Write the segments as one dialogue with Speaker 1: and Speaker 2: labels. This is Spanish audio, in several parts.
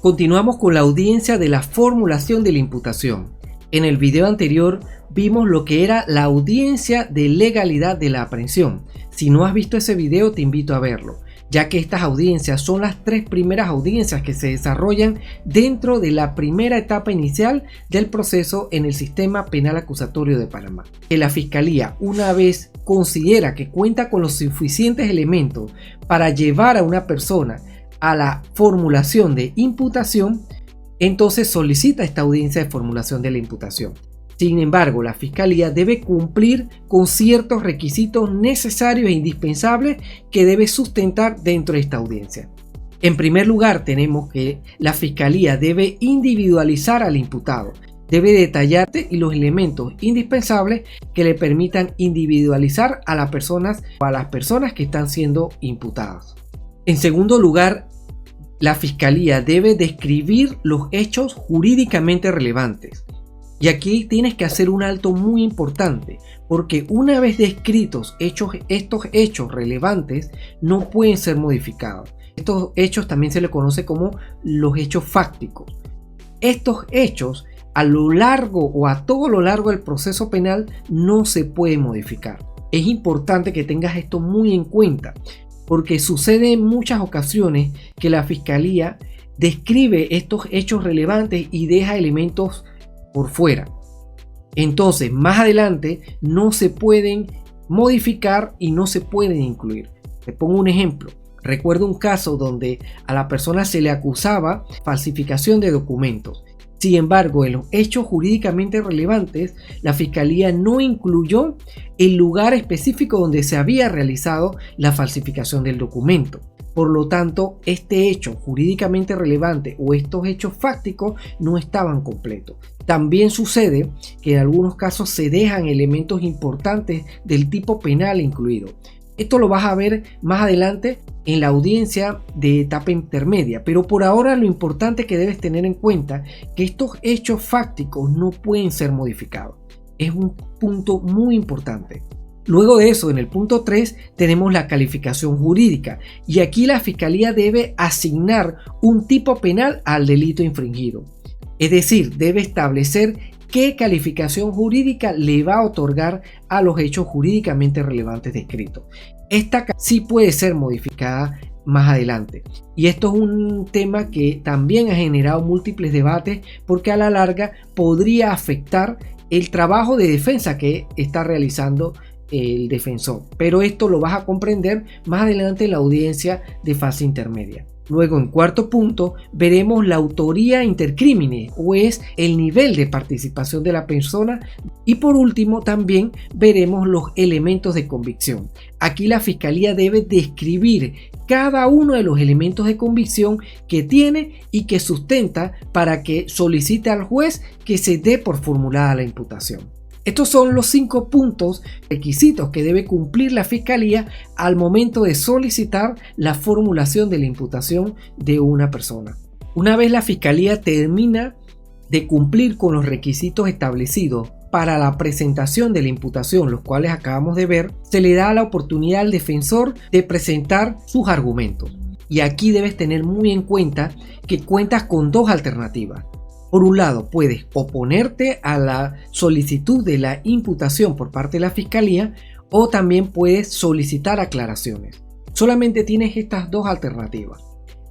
Speaker 1: Continuamos con la audiencia de la formulación de la imputación. En el video anterior vimos lo que era la audiencia de legalidad de la aprehensión. Si no has visto ese video, te invito a verlo, ya que estas audiencias son las tres primeras audiencias que se desarrollan dentro de la primera etapa inicial del proceso en el sistema penal acusatorio de Panamá. Que la Fiscalía, una vez considera que cuenta con los suficientes elementos para llevar a una persona a la formulación de imputación, entonces solicita esta audiencia de formulación de la imputación. Sin embargo, la Fiscalía debe cumplir con ciertos requisitos necesarios e indispensables que debe sustentar dentro de esta audiencia. En primer lugar, tenemos que la Fiscalía debe individualizar al imputado, debe detallar los elementos indispensables que le permitan individualizar a las personas que están siendo imputadas. En segundo lugar, la Fiscalía debe describir los hechos jurídicamente relevantes. Y aquí tienes que hacer un alto muy importante, porque una vez descritos estos hechos relevantes no pueden ser modificados. Estos hechos también se les conoce como los hechos fácticos. Estos hechos a lo largo o a todo lo largo del proceso penal no se pueden modificar. Es importante que tengas esto muy en cuenta, porque sucede en muchas ocasiones que la Fiscalía describe estos hechos relevantes y deja elementos por fuera. Entonces, más adelante no se pueden modificar y no se pueden incluir. Te pongo un ejemplo. Recuerdo un caso donde a la persona se le acusaba falsificación de documentos. Sin embargo, en los hechos jurídicamente relevantes, la Fiscalía no incluyó el lugar específico donde se había realizado la falsificación del documento. Por lo tanto, este hecho jurídicamente relevante o estos hechos fácticos no estaban completos. También sucede que en algunos casos se dejan elementos importantes del tipo penal incluido. Esto lo vas a ver más adelante en la audiencia de etapa intermedia, pero por ahora lo importante que debes tener en cuenta es que estos hechos fácticos no pueden ser modificados. Es un punto muy importante. Luego de eso, en el punto 3, tenemos la calificación jurídica y aquí la Fiscalía debe asignar un tipo penal al delito infringido. Es decir, debe establecer qué calificación jurídica le va a otorgar a los hechos jurídicamente relevantes descritos. Esta sí puede ser modificada más adelante. Y esto es un tema que también ha generado múltiples debates porque a la larga podría afectar el trabajo de defensa que está realizando el defensor. Pero esto lo vas a comprender más adelante en la audiencia de fase intermedia. Luego, en cuarto punto, veremos la autoría intercrímine, o es el nivel de participación de la persona. Y por último, también veremos los elementos de convicción. Aquí la Fiscalía debe describir cada uno de los elementos de convicción que tiene y que sustenta para que solicite al juez que se dé por formulada la imputación. Estos son los 5 puntos requisitos que debe cumplir la Fiscalía al momento de solicitar la formulación de la imputación de una persona. Una vez la Fiscalía termina de cumplir con los requisitos establecidos para la presentación de la imputación, los cuales acabamos de ver, se le da la oportunidad al defensor de presentar sus argumentos. Y aquí debes tener muy en cuenta que cuentas con dos alternativas. Por un lado, puedes oponerte a la solicitud de la imputación por parte de la Fiscalía o también puedes solicitar aclaraciones. Solamente tienes estas dos alternativas.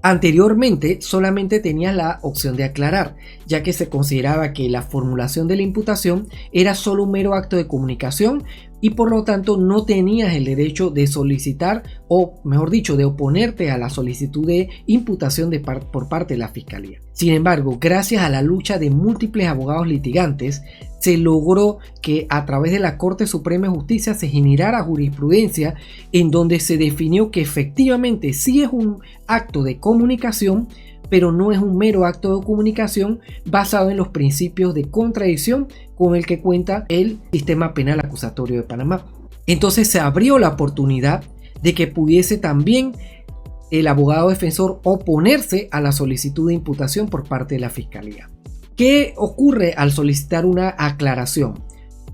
Speaker 1: Anteriormente solamente tenías la opción de aclarar, ya que se consideraba que la formulación de la imputación era solo un mero acto de comunicación y por lo tanto no tenías el derecho de solicitar o mejor dicho de oponerte a la solicitud de imputación por parte de la Fiscalía. Sin embargo, gracias a la lucha de múltiples abogados litigantes, se logró que a través de la Corte Suprema de Justicia se generara jurisprudencia en donde se definió que efectivamente sí es un acto de comunicación, pero no es un mero acto de comunicación basado en los principios de contradicción con el que cuenta el sistema penal acusatorio de Panamá. Entonces se abrió la oportunidad de que pudiese también el abogado defensor oponerse a la solicitud de imputación por parte de la Fiscalía. ¿Qué ocurre al solicitar una aclaración?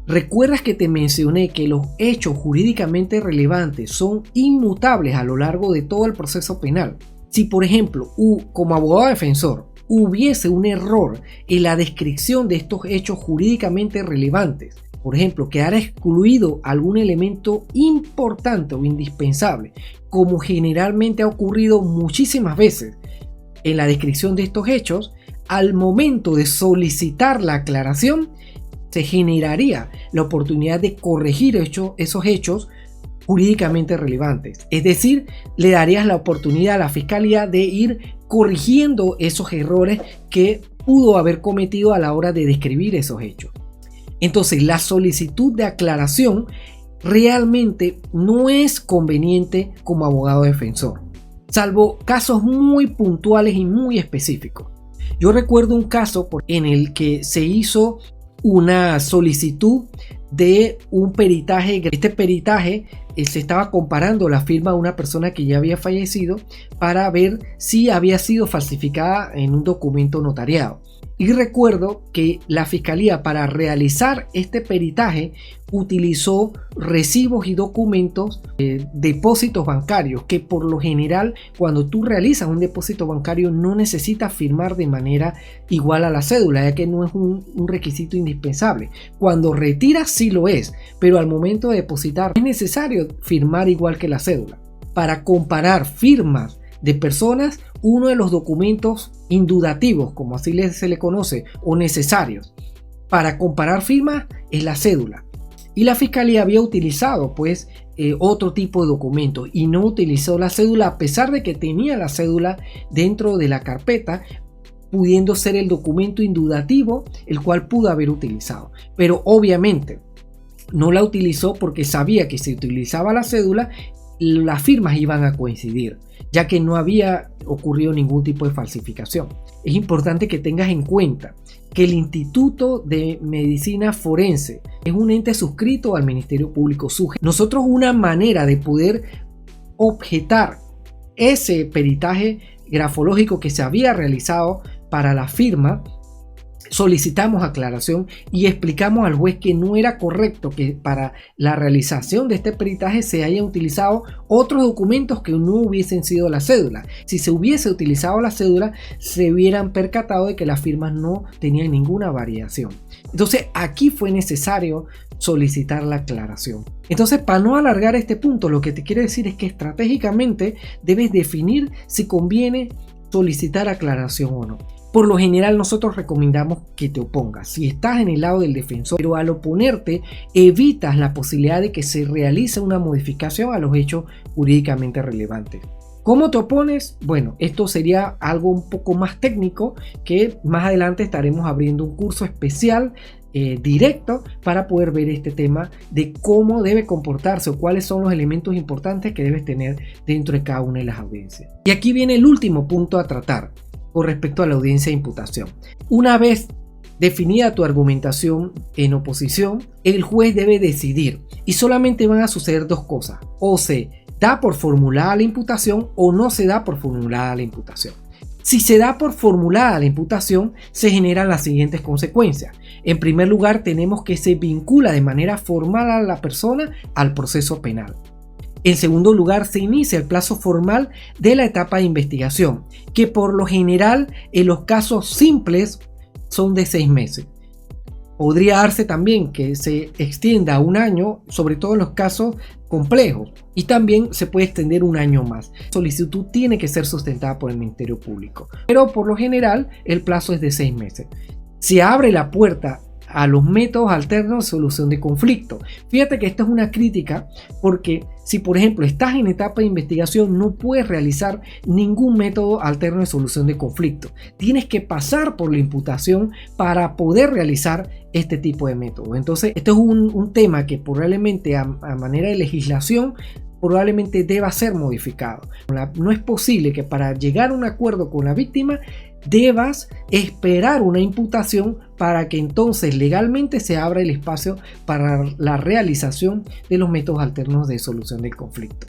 Speaker 1: ¿Recuerdas que te mencioné que los hechos jurídicamente relevantes son inmutables a lo largo de todo el proceso penal? Si por ejemplo, como abogado defensor, hubiese un error en la descripción de estos hechos jurídicamente relevantes, por ejemplo, quedara excluido algún elemento importante o indispensable, como generalmente ha ocurrido muchísimas veces en la descripción de estos hechos, al momento de solicitar la aclaración, se generaría la oportunidad de corregir esos hechos jurídicamente relevantes. Es decir, le darías la oportunidad a la Fiscalía de ir corrigiendo esos errores que pudo haber cometido a la hora de describir esos hechos. Entonces, la solicitud de aclaración realmente no es conveniente como abogado defensor, salvo casos muy puntuales y muy específicos. Yo recuerdo un caso en el que se hizo una solicitud de un peritaje. Este peritaje se estaba comparando la firma de una persona que ya había fallecido para ver si había sido falsificada en un documento notariado. Y recuerdo que la Fiscalía, para realizar este peritaje, utilizó recibos y documentos, depósitos bancarios, que por lo general cuando tú realizas un depósito bancario no necesitas firmar de manera igual a la cédula, ya que no es un requisito indispensable. Cuando retiras sí lo es, pero al momento de depositar es necesario firmar igual que la cédula. Para comparar firmas de personas, uno de los documentos indudativos, como así se le conoce, o necesarios para comparar firmas, es la cédula. Y la Fiscalía había utilizado otro tipo de documentos y no utilizó la cédula, a pesar de que tenía la cédula dentro de la carpeta, pudiendo ser el documento indudativo el cual pudo haber utilizado. Pero obviamente no la utilizó porque sabía que si utilizaba la cédula, las firmas iban a coincidir, ya que no había ocurrido ningún tipo de falsificación. Es importante que tengas en cuenta que el Instituto de Medicina Forense es un ente suscrito al Ministerio Público. Nosotros, una manera de poder objetar ese peritaje grafológico que se había realizado para la firma, solicitamos aclaración y explicamos al juez que no era correcto que para la realización de este peritaje se hayan utilizado otros documentos que no hubiesen sido la cédula. Si se hubiese utilizado la cédula, se hubieran percatado de que las firmas no tenían ninguna variación. Entonces, aquí fue necesario solicitar la aclaración. Entonces, para no alargar este punto, lo que te quiero decir es que estratégicamente debes definir si conviene solicitar aclaración o no. Por lo general, nosotros recomendamos que te opongas si estás en el lado del defensor, pero al oponerte evitas la posibilidad de que se realice una modificación a los hechos jurídicamente relevantes. ¿Cómo te opones? Bueno, esto sería algo un poco más técnico, que más adelante estaremos abriendo un curso especial directo para poder ver este tema de cómo debe comportarse o cuáles son los elementos importantes que debes tener dentro de cada una de las audiencias. Y aquí viene el último punto a tratar con respecto a la audiencia de imputación. Una vez definida tu argumentación en oposición, el juez debe decidir, y solamente van a suceder dos cosas: o se da por formulada la imputación o no se da por formulada la imputación. Si se da por formulada la imputación, se generan las siguientes consecuencias. En primer lugar, tenemos que se vincula de manera formal a la persona al proceso penal. En segundo lugar, se inicia el plazo formal de la etapa de investigación, que por lo general en los casos simples son de 6 meses. Podría darse también que se extienda a 1 año, sobre todo en los casos complejos, y también se puede extender 1 año más. La solicitud tiene que ser sustentada por el Ministerio Público, pero por lo general el plazo es de 6 meses. Se abre la puerta a los métodos alternos de solución de conflicto. Fíjate que esto es una crítica, porque si por ejemplo estás en etapa de investigación, no puedes realizar ningún método alterno de solución de conflicto. Tienes que pasar por la imputación para poder realizar este tipo de método. Entonces, esto es un tema que probablemente a manera de legislación probablemente deba ser modificado. No es posible que para llegar a un acuerdo con la víctima debas esperar una imputación para que entonces legalmente se abra el espacio para la realización de los métodos alternos de solución del conflicto.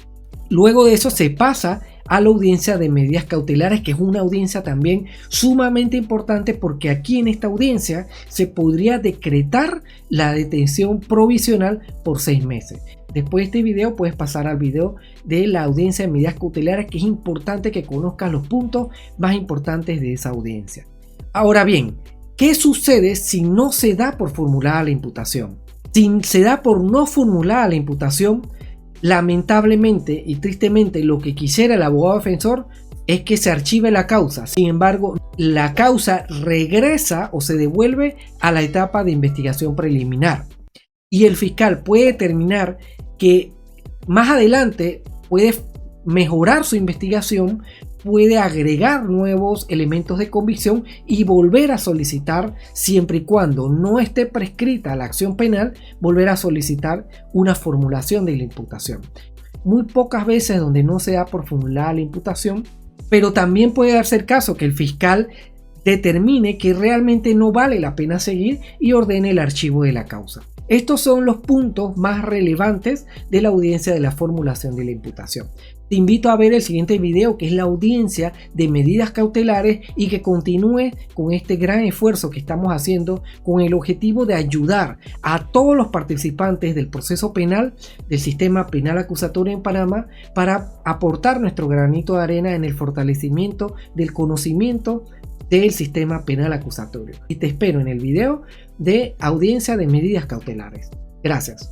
Speaker 1: Luego de eso se pasa a la audiencia de medidas cautelares, que es una audiencia también sumamente importante, porque aquí en esta audiencia se podría decretar la detención provisional por 6 meses. Después de este video puedes pasar al video de la audiencia de medidas cautelares, que es importante que conozcas los puntos más importantes de esa audiencia. Ahora bien, ¿qué sucede si no se da por formulada la imputación? Si se da por no formulada la imputación, lamentablemente y tristemente lo que quisiera el abogado defensor es que se archive la causa. Sin embargo, la causa regresa o se devuelve a la etapa de investigación preliminar. Y el fiscal puede determinar que más adelante puede mejorar su investigación, puede agregar nuevos elementos de convicción y volver a solicitar, siempre y cuando no esté prescrita la acción penal, volver a solicitar una formulación de la imputación. Muy pocas veces donde no se da por formulada la imputación, pero también puede darse el caso que el fiscal determine que realmente no vale la pena seguir y ordene el archivo de la causa. Estos son los puntos más relevantes de la audiencia de la formulación de la imputación. Te invito a ver el siguiente video, que es la audiencia de medidas cautelares, y que continúe con este gran esfuerzo que estamos haciendo con el objetivo de ayudar a todos los participantes del proceso penal del sistema penal acusatorio en Panamá para aportar nuestro granito de arena en el fortalecimiento del conocimiento del sistema penal acusatorio. Y te espero en el video de audiencia de medidas cautelares. Gracias.